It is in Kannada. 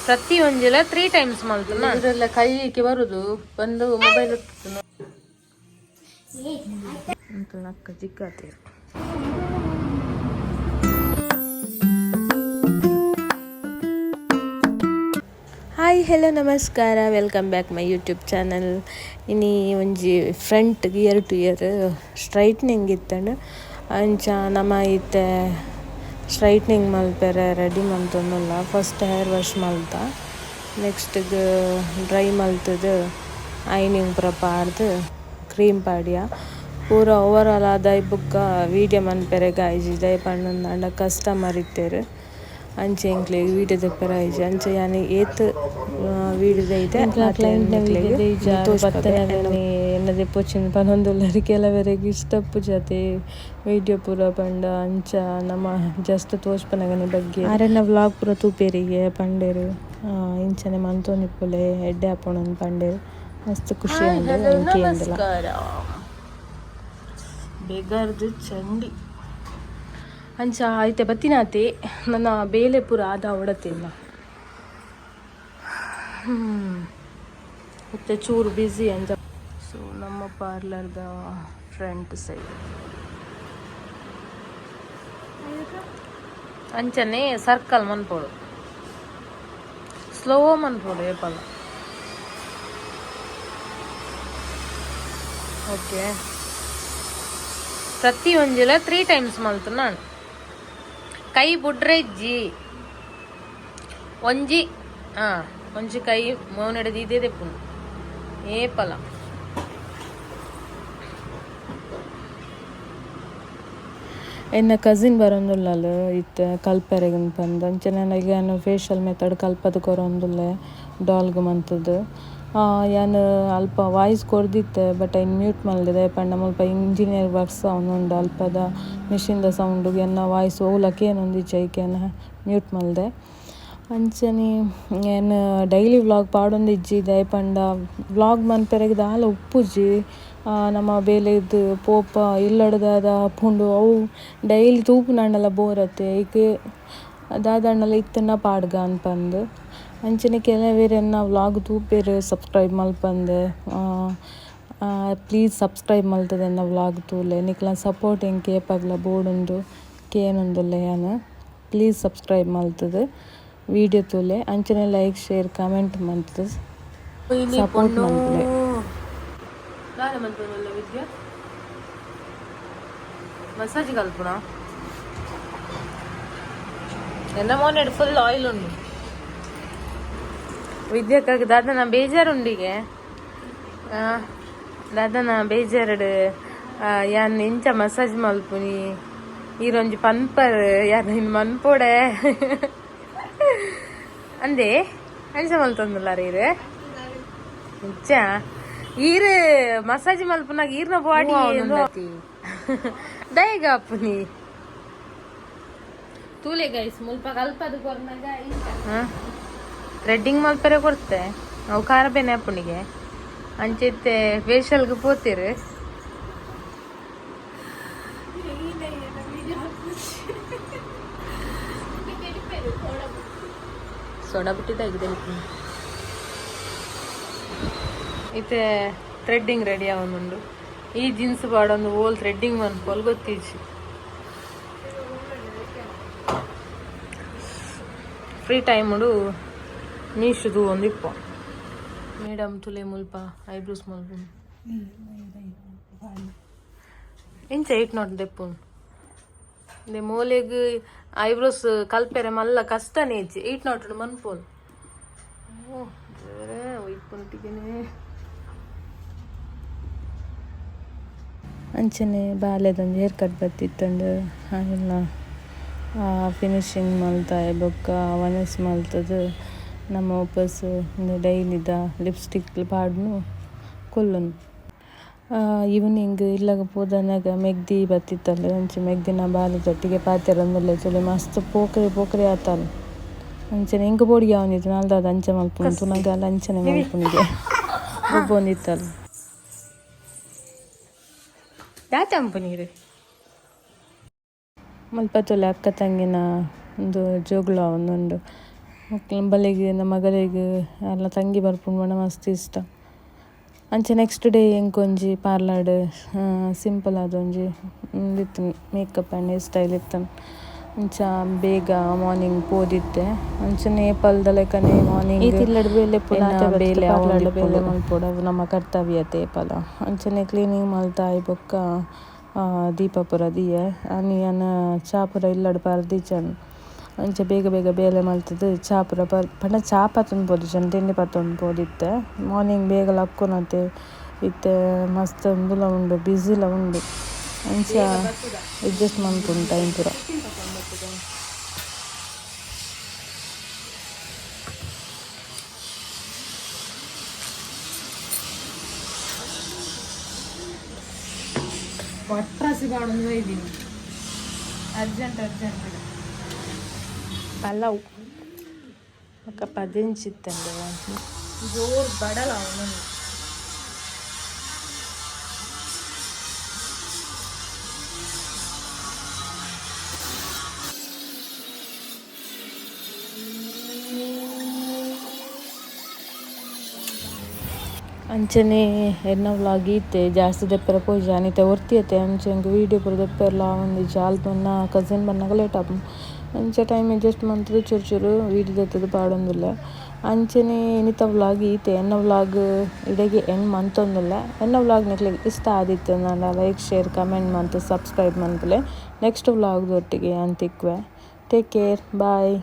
ಪ್ರತಿ ಒಂಜಿಲ 3 ಟೈಮ್ಸ್ ಮಲ್ತನ ಇದರೆಲ್ಲ ಕೈಗೆ ಬರುದು ಬಂದು ಮೊಬೈಲ್ ಅಂತ ನಕ್ಕ ಜಿಗ್ಗಾತೀರು. ಹಾಯ್ ಹೆಲೋ ನಮಸ್ಕಾರ, welcome back my YouTube channel. ಇನ್ನಿ ಒಂಜಿ front ear to ear straightening ಇತ್ತಂಡು ಅಂಚ ನಮ ಇತ್ತೆ ಸ್ಟ್ರೈಟ್ನಿಂಗ್ ಮಲ್ಪೆರೆ ರೆಡಿ ಮಲ್ತೊಂದುಲ್ಲ. ಫಸ್ಟ್ ಹೇರ್ ವಾಶ್ ಮಲ್ತ, ನೆಕ್ಸ್ಟ್ ಡ್ರೈ ಮಲ್ತದು ಐನಿಂಗ್ ಪೂರ ಪಾಡ್ದು ಕ್ರೀಮ್ ಪಾಡಿಯ ಪೂರ ಓವರಾಲ್ ಆದಾಯ ಬುಕ್ಕ ವೀಡಿಯೋ ಮನ್ಪೆರೆ ಗಾಯ್ಜಿ ದಯ ಪಂಡ ಕಸ್ಟಮರ್ ಇತ್ತೇರು ಅಂಚೆ ಎಂಕ್ಲೆ ವೀಡಿಯೋ ದೆಪ್ಪರೆ ಆಯ್ಜಿ ಅಂಚೆ ಯಾನೆ ಏತ್ ವೀಡಿಯೋ ದೈತೆ ಕ್ಲೈಂಟ್ನ ವೀಡಿಯೋ ಬತ್ತನೆ ಎನ್ನದೆ ಪೋಚಿನ ಪನೊಂದುಲ್ಲರಿ ಕೆಲವರೆಗೆ ಇಷ್ಟಪ್ಪು ಜತೆ ವೀಡಿಯೋ ಪೂರ ಪಂಡ ಅಂಚ ನಮ್ಮ ಜಸ್ಟ್ ತೋಚ್ಪನಗನೆ ಬಗ್ಗೆ ಆರೆನ್ನ ವ್ಲಾಗ್ ಪೂರ ತೂಪೇರಿಗೆ ಪಂಡೇರು ಇಂಚನೆ ಮಂತೋನಿಪ್ಪುಲೆ ಎಡ್ಡೆ ಹಾಪೋಣನ್ ಪಂಡೇರು ಮಸ್ತ್ ಖುಷಿ ಅಂಡ್ ಬೇಗರ್ದು ಚಂಡಿ ಅಂಚ ಐತೆ ಬತ್ತಿನಾತೆ ನನ್ನ ಬೇಲೆ ಪೂರ ಆದ ಹೊಡತಿಲ್ಲ ಮತ್ತೆ ಚೂರು ಬ್ಯುಸಿ ಅಂತ. ಸೊ ನಮ್ಮ ಪಾರ್ಲರ್ದ ಫ್ರಂಟ್ ಸೈಡ್ ಅಂಚನೆ ಸರ್ಕಲ್ ಮನ್ಪೋಡು ಸ್ಲೋ ಮನ್ಪೋಡು ಏಪಲ್ಲ. ಓಕೆ, ಪ್ರತಿ ಒಂಜಿಲ 3 ಟೈಮ್ಸ್ ಮಲ್ತು ನಾನು ಕೈ ಬುಡ್ರೆ ಇಜ್ಜಿ ಒಂಜಿ ಒಂಜಿ ಕೈ ಮೌನಡೆದು ಇದೇ ದೆಪ್ಪುನು ಏಪಲ. ಎನ್ನ ಕಸಿನ್ ಬರೋಂದುಲ್ಲ ಇತ್ತೆ ಕಲ್ಪೆರೆಗನ್ ಬಂದು ಅಂಚನೆ ನನಗೆ ನಾನು ಫೇಶಿಯಲ್ ಮೆಥಡ್ ಕಲ್ಪದ ಕೊರೊಂದುಲ್ಲೆ ಡಾಲ್ಗ್ ಮಂತದ್ದು ಯಾನು ಅಲ್ಪ ವಾಯ್ಸ್ ಕೊರ್ದಿತ್ತೆ ಬಟ್ ಇನ್ನು ಮ್ಯೂಟ್ ಮಲ್ದಿದೆ ಪಂಡ ಮುಲ್ಪ ಇಂಜಿನಿಯರ್ ವರ್ಕ್ಸ್ ಅವನುಂಡು ಅಲ್ಪದ ಮಿಷಿನ್ದ ಸೌಂಡು ಎನ್ನ ವಾಯ್ಸ್ ಓಲಕ್ಕೆ ಏನೊಂದಿಚ್ಚ ಐಕೇನ ಮ್ಯೂಟ್ ಮಲ್ದೆ. ಅಂಚನೆ ಏನು ಡೈಲಿ ವ್ಲಾಗ್ ಪಾಡೊಂದು ಇಜ್ಜಿದೆ ಪಂಡ ವ್ಲಾಗ್ ಮನ್ಪೆರೆಗೆ ದಾಲ ಉಪ್ಪುಜ್ಜಿ ನಮ್ಮ ಬೇಲೆದು ಪೋಪ ಇಲ್ಲಡ್ದಾದ ಪುಂಡು ಅವು ಡೈಲಿ ತೂಪುನಂಡಲ ಬೋರತ್ತೆ ಈಗ ದಾದಣ್ಣಲ ಇತ್ತನ್ನ ಪಾಡ್ಗ ಅನ್ಪಂದು ಅಂಚನೆ ಕೆಲವೇರೆನ್ನ ವ್ಲಾಗ್ ತೂಪೇರು ಸಬ್ಸ್ಕ್ರೈಬ್ ಮಲ್ಪಂದೆ. ಪ್ಲೀಸ್ ಸಬ್ಸ್ಕ್ರೈಬ್ ಮಲ್ತದೆ ಎನ್ನ ವ್ಲಾಗ್ ತೂಲೆ ನಿಕ್ಲ ಸಪೋರ್ಟ್ ಹೆಂಗೆ ಕೇಪಾಗ್ಲ ಬೋಡುಂಡು ಕೇನೊಂದುಲ್ಲೆ ಯಾನು ಪ್ಲೀಸ್ ಸಬ್ಸ್ಕ್ರೈಬ್ ಮಲ್ತದೆ ವೀಡಿಯೋ ತೂಲೆ ಅಂಚನೆ ಲೈಕ್ ಶೇರ್ ಕಮೆಂಟ್ ಮಲ್ತದೆ ಸಪೋರ್ಟ್ ಮಲ್ತದೆ. ಮಸಾಜ್ ಕಲ್ಪುಣ ಎನ್ನ ಮೋನೆಡ್ ಫುಲ್ ಆಯಿಲ್ ಉಂಡು ವಿದ್ಯಾಕಾಗ ದಾದನ ಬೇಜಾರುಂಡಿಗೆ ದಾದನ ಬೇಜಾರಡು ಯಾನ್ ಇಂಚ ಮಸಾಜ್ ಮಲ್ಪುನಿ ಈರೊಂಜಿ ಪನ್ಪರ್ ಯಾನ್ ಇನ್ನು ಮನ್ಪೋಡೆ ಅಂದೆ ಅಂಚ ಮಲ್ತೊಂದುಲ್ಲ ರೀರು ಇಂಚ ಈರು ಮಸಾಜ್ ಮಲ್ಪುನಾಗ ಈರ್ನ ಬಾಡಿ ದಯಗ ಅಪ್ಪುನಿ ತೂಲೆ ಗೈಸ್ ಮುಲ್ಪ ಕಲ್ಪದ ಕೊರ್ನಾಗ ಥ್ರೆಡ್ಡಿಂಗ್ ಮಲ್ಪರೆ ಕೊಡ್ತೆ ಅವು ಖಾರ ಬೇನೆ ಅಪ್ಪನಿಗೆ ಅಂಚೆತ್ತೆ ಫೇಶಿಯಲ್ಗೆ ಪೋತಿರು ಸೊಡ ಬಿಟ್ಟಿದ್ದಾಗಿದೆ ಇತ್ತೆ ಥ್ರೆಡ್ಡಿಂಗ್ ರೆಡಿ ಆವೊಂದುಂಡು ಈ ಜೀನ್ಸ್ ಪಾಡೊಂದು ಓಲ್ ಥ್ರೆಡ್ಡಿಂಗ್ ಮನ್ಪೋಲ್ ಗೊತ್ತಿಜ್ಜಿ ಫ್ರೀ ಟೈಮ್ ಉಡು ಮೀಶುದು ಒಂದು ಇಪ್ಪ ಮೇಡಮ್ ತುಲೆ ಮುಲ್ಪ ಐಬ್ರೋಸ್ ಮಲ್ಪ ಇಂಚ 8 ನಾಟ್ ದೆಪ್ಪುನು ದೆ ಮೋಲೆಗ್ ಐಬ್ರೋಸ್ ಕಲ್ಪೆರೆ ಮಲ್ಲ ಕಷ್ಟನೇ ಇಜ್ಜಿ 8 ನಾಟ್ ಮನ್ಪೋನು ಒಯ್ಪುಂಟಿಗೆನೆ ಅಂಚನೆ ಬಾಲೆದೊಂದು ಹೇರ್ ಕಟ್ ಬತ್ತಿತ್ತಂಡು ಹಾಗೆಲ್ಲ ಫಿನಿಶಿಂಗ್ ಮಲ್ತ ಬೊಕ್ಕ ವನಸ್ ಮಲ್ತದು ನಮ್ಮ ವಾಪಸ್ ಡೈಲಿದ ಲಿಪ್ಸ್ಟಿಕ್ ಪಾಡ್ನು ಕೊಲ್ಲುನು. ಈವ್ನಿಂಗ್ ಇಲ್ಲಾಗ ಪೋದನಾಗ ಮೆಗ್ದಿ ಬತ್ತಿತ್ತಲ್ಲ ಅಂಚೆ ಮೆಗ್ದಿನ ಬಾಲೆ ಜೊಟ್ಟಿಗೆ ಪಾತೆರೊಂದುಲ್ಲೆ ಚೊಲೆ ಮಸ್ತ್ ಪೋಕ್ರೆ ಆತಲ್ಲ ಅಂಚನೆ ಹಿಂಗೆ ಬೋಡಿಗೆ ಅವನಿತ್ತು ನಾಲ್ದಾದ ಅಂಚೆ ಮಲ್ಪುನು ತುನಗಾಲ ಅಂಚನೆ ಮಲ್ಪುನಿಗೆ ಒಬ್ಬೊಂದಿತ್ತಲ್ಲ ಯಾತೆ ಅಂಪು ನೀರು ಮಲ್ಪ ತೊಲೆ ಅಕ್ಕ ತಂಗಿನ ಒಂದು ಜೋಗುಳ ಒಂದುಂಡು ಬಲೆಗೆ ನಮ್ಮ ಮಗಳಿಗೆ ಎಲ್ಲ ತಂಗಿ ಬರ್ಪುಂಡು ಬಣ್ಣ ಮಸ್ತ್ ಇಷ್ಟ. ಅಂಚೆ ನೆಕ್ಸ್ಟ್ ಡೇ ಎಂಕೊಂಜಿ ಪಾರ್ಲರ್ಡ್ ಸಿಂಪಲ್ ಆದೊಂಜಿ ಇತ್ತು ಮೇಕಪ್ ಆ್ಯಂಡ್ ಹೇರ್ ಸ್ಟೈಲ್ ಇತ್ತು. ಅಂಚ ಬೇಗ ಮಾರ್ನಿಂಗ್ ಪೋದಿತ್ತೆ. ಅಂಚ ನೇಪಾಳದ ಲೆಕ್ಕನೆ ಮಾರ್ನಿಂಗ್ ಬೇಲೆ ಬೇಲೆ ಮಲ್ಪೊಡ ನಮ್ಮ ಕರ್ತವ್ಯತೆ ಪಲ. ಅಂಚನೆ ಕ್ಲೀನಿಂಗ್ ಮಲ್ತಾಯಿ ಬೊಕ್ಕ ದೀಪ ಪೂರ ದಿಯೆ ಆನಿಯನ್ ಚಾ ಪೂರ ಇಲ್ಲಡ್ ಪರ್ದಿಚನ್. ಅಂಚೆ ಬೇಗ ಬೇಗ ಬೇಲೆ ಮಲ್ತದ್ದು ಚಾ ಪೂರ ಪಂಡ ಚಾ ಪತ್ತೊಂದು ಪೋದಿಚ್ಚನ್ ತಿಂಡಿ ಪತ್ತೊಂದು ಪೋದಿತ್ತೆ. ಮಾರ್ನಿಂಗ್ ಬೇಗ ಲಕ್ಕುನತೆ ಇತ್ತೆ ಮಸ್ತ್ ಉಂದುಲ ಉಂಡು ಬ್ಯುಸಿಲ ಉಂಡು. ಅಂಚ ಅಡ್ಜಸ್ಟ್ ಮನ್ಪುಂಡು ಟೈಮ್ ಪೂರ. ಒಟ್ರಾಸಿ ಬಾಡೊಂದು ಒಯ್ದೀನಿ ಅರ್ಜೆಂಟ್ ಪಲಾವ್ ಅಕ್ಕ ಪದಿಂಚಿತ್ತಂಡೆ ಜೋರು ಬಡಲ ಅವನನ್ನು. ಅಂಚನೆ ಎನ್ನ ವ್ಲಾಗ್ ಈತೆ ಜಾಸ್ತಿ ದೆಪ್ಪರ ಪೋಜ ಅನಿತ ಒರ್ತಿಯತೆ ಅಂಚೆಂಗೆ ವೀಡಿಯೋ ಪೂರ ದೆಪ್ಪರ್ಲ ಒಂದು ಜಾಲ್ ಬನ್ನ ಕಸಿನ್ ಬನ್ನಾಗ ಲೇಟ್ ಆಪು. ಅಂಚೆ ಟೈಮ್ ಅಡ್ಜಸ್ಟ್ ಮಂತದ್ದು ಚೂರು ಚೂರು ವೀಡಿಯೋ ದೆತ್ತದು ಪಾಡೊಂದಿಲ್ಲ. ಅಂಚನೆ ಎನಿತ ವ್ಲಾಗ್ ಈತೆ ಎನ್ನ ವ್ಲಾಗ್ ಇಡೆಗೆ ಎಂಡ್ ಮಂತೊಂದಿಲ್ಲ. ಎನ್ನ ವ್ಲಾಗ್ ನಿಕ್ಲಿಗೆ ಇಷ್ಟ ಆದಿತ್ತು ನಾನು ಲೈಕ್ ಶೇರ್ ಕಮೆಂಟ್ ಮಂತು ಸಬ್ಸ್ಕ್ರೈಬ್ ಮನ್ಪಲೆ. ನೆಕ್ಸ್ಟ್ ವ್ಲಾಗ್ ಒಟ್ಟಿಗೆ ಅಂತಿಕ್ವೆ. Take care bye.